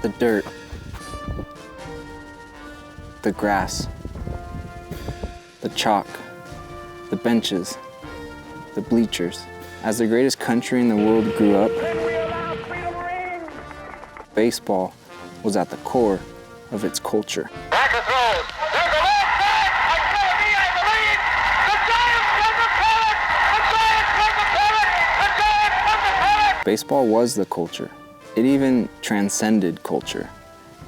The dirt, the grass, the chalk, the benches, the bleachers. As the greatest country in the world grew up, baseball was at the core of its culture. Baseball was the culture. It even transcended culture,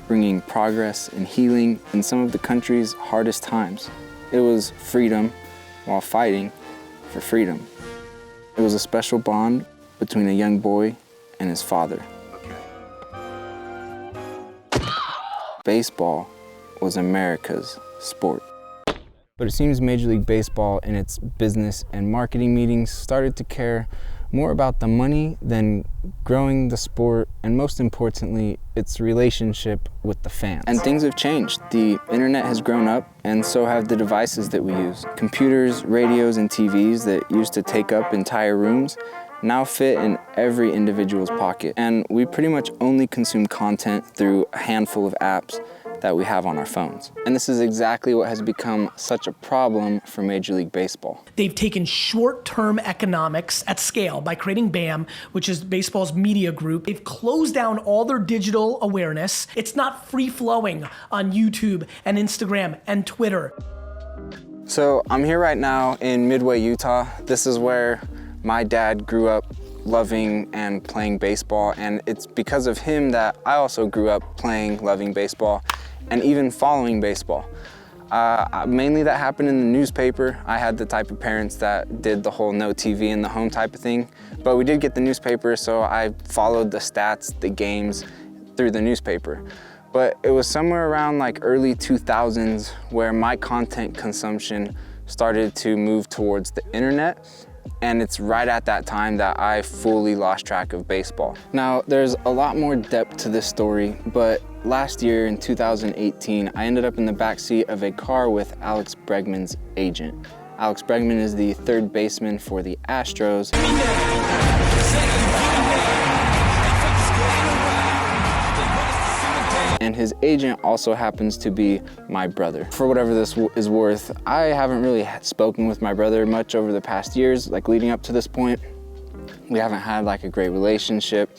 bringing progress and healing in some of the country's hardest times. It was freedom while fighting for freedom. It was a special bond between a young boy and his father. Baseball was America's sport. But it seems Major League Baseball in its business and marketing meetings started to care more about the money than growing the sport, and most importantly, its relationship with the fans. And things have changed. The internet has grown up, and so have the devices that we use. Computers, radios, and TVs that used to take up entire rooms now fit in every individual's pocket. And we pretty much only consume content through a handful of apps that we have on our phones. And this is exactly what has become such a problem for Major League Baseball. They've taken short-term economics at scale by creating BAM, which is baseball's media group. They've closed down all their digital awareness. It's not free-flowing on YouTube and Instagram and Twitter. So I'm here right now in Midway, Utah. This is where my dad grew up loving and playing baseball, and it's because of him that I also grew up playing, loving baseball, and even following baseball. Mainly that happened in the newspaper. I had the type of parents that did the whole no TV in the home type of thing, but we did get the newspaper, so I followed the stats, the games through the newspaper. But it was somewhere around like early 2000s where my content consumption started to move towards the internet. And it's right at that time that I fully lost track of baseball. Now, there's a lot more depth to this story, but last year in 2018, I ended up in the backseat of a car with Alex Bregman's agent. Alex Bregman is the third baseman for the Astros. And his agent also happens to be my brother. For whatever this is worth, I haven't really spoken with my brother much over the past years, like leading up to this point. We haven't had like a great relationship.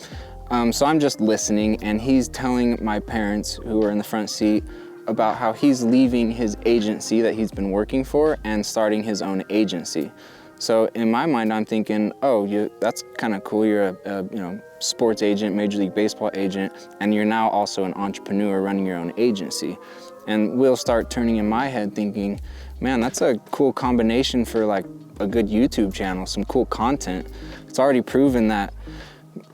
So I'm just listening, and he's telling my parents, who are in the front seat, about how he's leaving his agency that he's been working for and starting his own agency. So in my mind, I'm thinking, oh, that's kind of cool. You're a sports agent, Major League Baseball agent, and you're now also an entrepreneur running your own agency. And we'll start turning in my head thinking, man, that's a cool combination for like a good YouTube channel, some cool content. It's already proven that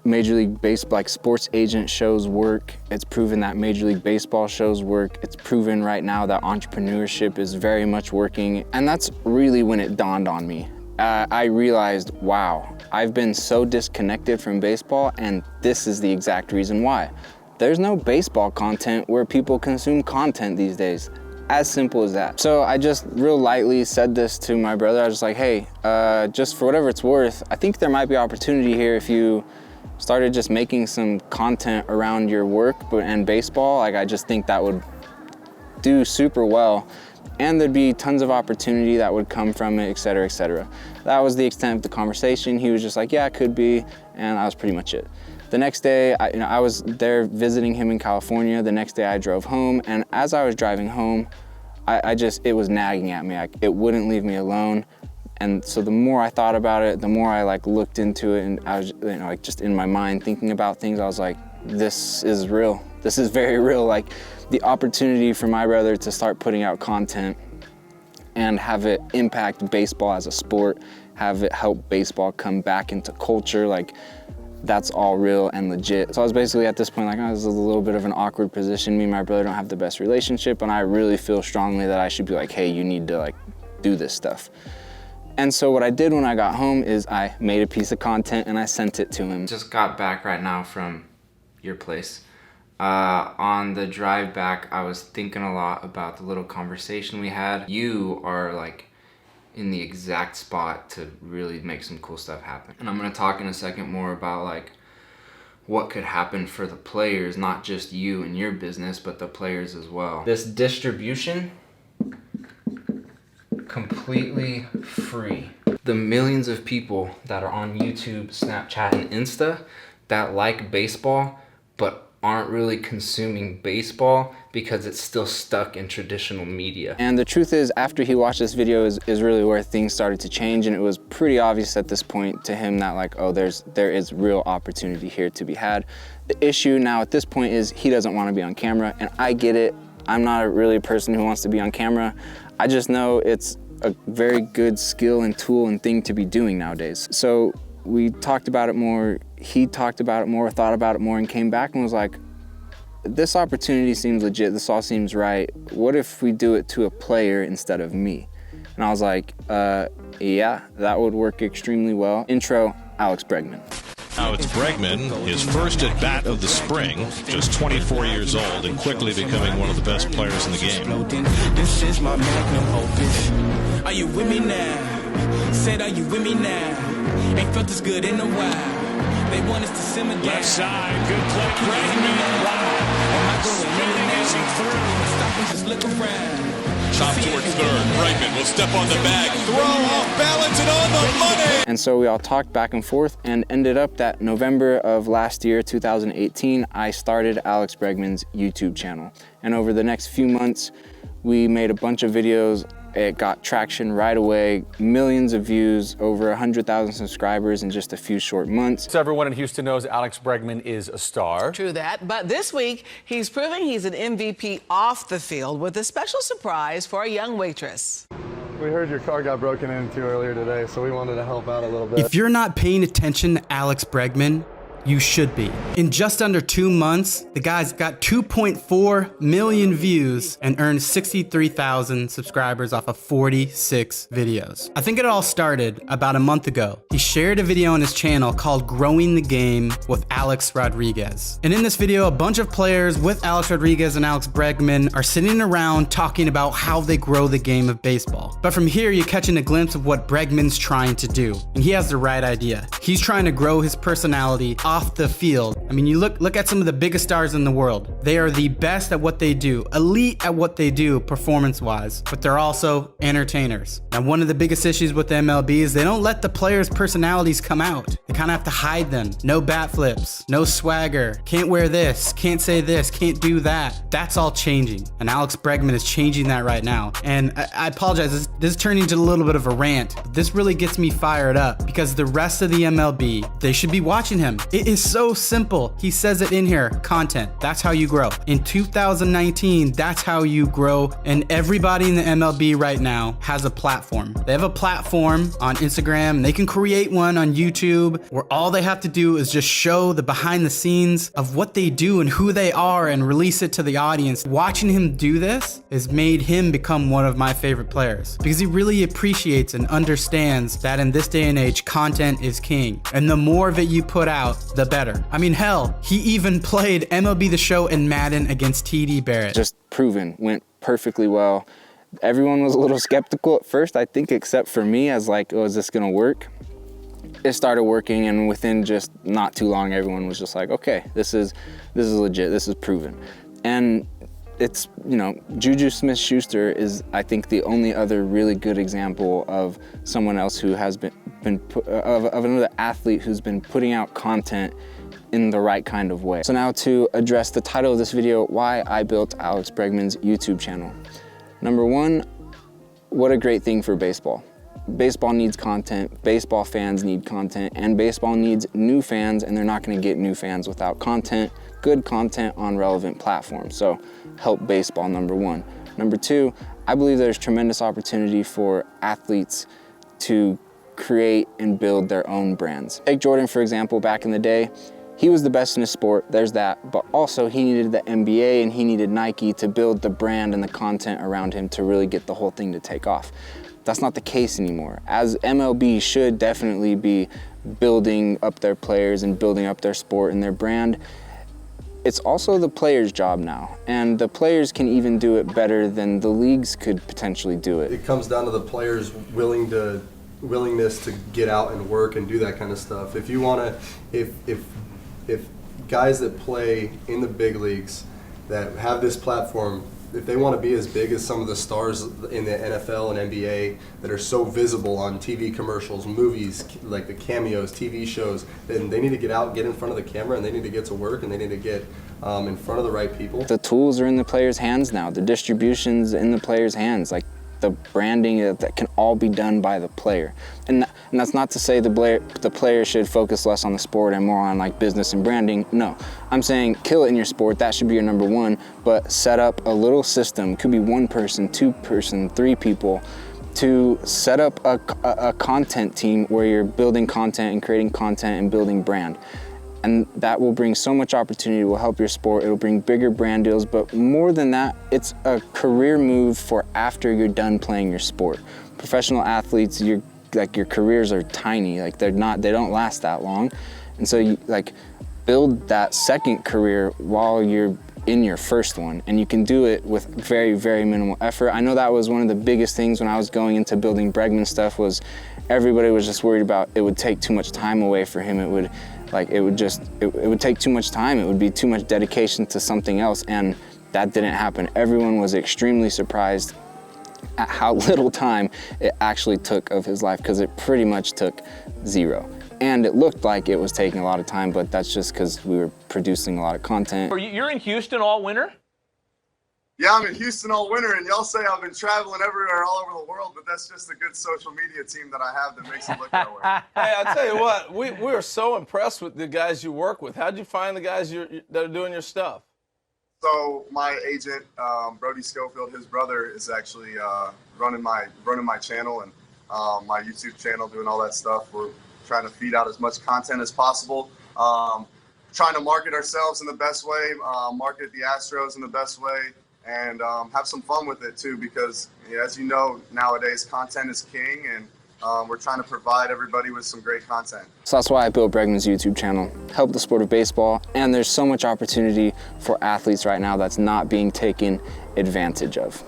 Major League Baseball, like sports agent shows work. It's proven that Major League Baseball shows work. It's proven right now that entrepreneurship is very much working. And that's really when it dawned on me. I realized, wow, I've been so disconnected from baseball, and this is the exact reason why. There's no baseball content where people consume content these days. As simple as that. So I just real lightly said this to my brother. I was like, hey, just for whatever it's worth, I think there might be opportunity here if you started just making some content around your work and baseball. Like, I just think that would do super well. And there'd be tons of opportunity that would come from it, et cetera, et cetera. That was the extent of the conversation. He was just like, yeah, it could be, and that was pretty much it. The next day, I was there visiting him in California. The next day I drove home, and as I was driving home, it was nagging at me. It wouldn't leave me alone. And so the more I thought about it, the more I looked into it, and I was just in my mind thinking about things. I was like, this is real. This is very real. Like, the opportunity for my brother to start putting out content and have it impact baseball as a sport, have it help baseball come back into culture, like, that's all real and legit. So I was basically at this point like, oh, this is a little bit of an awkward position. Me and my brother don't have the best relationship, and I really feel strongly that I should be like, hey, you need to do this stuff. And so what I did when I got home is I made a piece of content and I sent it to him. Just got back right now from your place. On the drive back, I was thinking a lot about the little conversation we had. You are in the exact spot to really make some cool stuff happen. And I'm gonna talk in a second more about what could happen for the players, not just you and your business, but the players as well. This distribution, completely free. The millions of people that are on YouTube, Snapchat, and Insta that like baseball, but aren't really consuming baseball because it's still stuck in traditional media. And the truth is, after he watched this video is really where things started to change, and it was pretty obvious at this point to him that like, oh, there is real opportunity here to be had. The issue now at this point is he doesn't want to be on camera, and I get it. I'm not really a person who wants to be on camera. I just know it's a very good skill and tool and thing to be doing nowadays. So we talked about it more, he talked about it more, thought about it more, and came back and was like, this opportunity seems legit, this all seems right. What if we do it to a player instead of me? And I was like, yeah, that would work extremely well. Intro, Alex Bregman. Alex Bregman, his first at bat of the spring, just 24 years old and quickly becoming one of the best players in the game. This is my magnum opus. Are you with me now? Said, are you with me now? Ain't felt this good in a while. They want us to simmer down. Left side, good play, Bregman. Wow. Spinning as he threw. Stop and just look around. Chop towards third. Bregman will step on the bag, throw off balance and on the money. And so we all talked back and forth and ended up that November of last year, 2018, I started Alex Bregman's YouTube channel. And over the next few months, we made a bunch of videos. It got traction right away, millions of views, over 100,000 subscribers in just a few short months. So everyone in Houston knows Alex Bregman is a star. True that, but this week he's proving he's an MVP off the field with a special surprise for a young waitress. We heard your car got broken into earlier today, so we wanted to help out a little bit. If you're not paying attention to Alex Bregman, you should be. In just under 2 months, the guy's got 2.4 million views and earned 63,000 subscribers off of 46 videos. I think it all started about a month ago. He shared a video on his channel called Growing the Game with Alex Rodriguez. And in this video, a bunch of players with Alex Rodriguez and Alex Bregman are sitting around talking about how they grow the game of baseball. But from here, you're catching a glimpse of what Bregman's trying to do. And he has the right idea. He's trying to grow his personality off the field. I mean, you look at some of the biggest stars in the world. They are the best at what they do, elite at what they do performance-wise, but they're also entertainers. Now, one of the biggest issues with the MLB is they don't let the players' personalities come out. They kind of have to hide them. No bat flips, no swagger, can't wear this, can't say this, can't do that. That's all changing, and Alex Bregman is changing that right now. And I apologize, this is turning into a little bit of a rant, but this really gets me fired up because the rest of the MLB, they should be watching him. It is so simple. He says it in here, content. That's how you grow. In 2019, that's how you grow. And everybody in the MLB right now has a platform. They have a platform on Instagram. They can create one on YouTube where all they have to do is just show the behind the scenes of what they do and who they are and release it to the audience. Watching him do this has made him become one of my favorite players because he really appreciates and understands that in this day and age, content is king. And the more of it you put out, the better. I mean, hell, he even played MLB The Show in Madden against TD Barrett. Just proven, went perfectly well. Everyone was a little skeptical at first, I think, except for me, as like, oh, is this gonna work? It started working, and within just not too long, everyone was just like, okay, this is legit, this is proven. And it's, you know, Juju Smith-Schuster is, I think, the only other really good example of someone else who has been of another athlete who's been putting out content in the right kind of way. So now to address the title of this video, why I built Alex Bregman's YouTube channel. Number one, what a great thing for baseball. Baseball needs content, baseball fans need content, and baseball needs new fans, and they're not gonna get new fans without content, good content on relevant platforms. So help baseball, number one. Number two, I believe there's tremendous opportunity for athletes to create and build their own brands. Take Jordan, for example, back in the day, he was the best in his sport, there's that, but also he needed the NBA and he needed Nike to build the brand and the content around him to really get the whole thing to take off. That's not the case anymore. As MLB should definitely be building up their players and building up their sport and their brand, it's also the players' job now, and the players can even do it better than the leagues could potentially do it. It comes down to the players' willingness to get out and work and do that kind of stuff. If you want to, if guys that play in the big leagues that have this platform, if they want to be as big as some of the stars in the NFL and NBA that are so visible on TV commercials, movies, like the cameos, TV shows, then they need to get out, get in front of the camera, and they need to get to work, and they need to get in front of the right people. The tools are in the players' hands now. The distribution's in the players' hands. Like the branding, that can all be done by the player. And that's not to say the player should focus less on the sport and more on like business and branding. No, I'm saying kill it in your sport. That should be your number one, but set up a little system. It could be one person, two person, three people, to set up a content team where you're building content and creating content and building brand. And that will bring so much opportunity, will help your sport, it'll bring bigger brand deals, but more than that, it's a career move for after you're done playing your sport. Professional athletes, your careers are tiny, like they don't last that long. And so you build that second career while you're in your first one, and you can do it with very, very minimal effort. I know that was one of the biggest things when I was going into building Bregman stuff, was everybody was just worried about it would take too much time away for him. It would take too much time. It would be too much dedication to something else, and that didn't happen. Everyone was extremely surprised at how little time it actually took of his life, because it pretty much took zero. And it looked like it was taking a lot of time, but that's just because we were producing a lot of content. You're in Houston all winter? Yeah, I'm in Houston all winter, and y'all say I've been traveling everywhere all over the world, but that's just a good social media team that I have that makes it look that way. Hey, I'll tell you what, we are so impressed with the guys you work with. How'd you find the guys that are doing your stuff? So my agent, Brody Schofield, his brother, is actually running my channel and my YouTube channel, doing all that stuff. We're trying to feed out as much content as possible, trying to market ourselves in the best way, market the Astros in the best way, and have some fun with it too, because as you know, nowadays content is king, and we're trying to provide everybody with some great content. So that's why I built Bregman's YouTube channel, help the sport of baseball, and there's so much opportunity for athletes right now that's not being taken advantage of.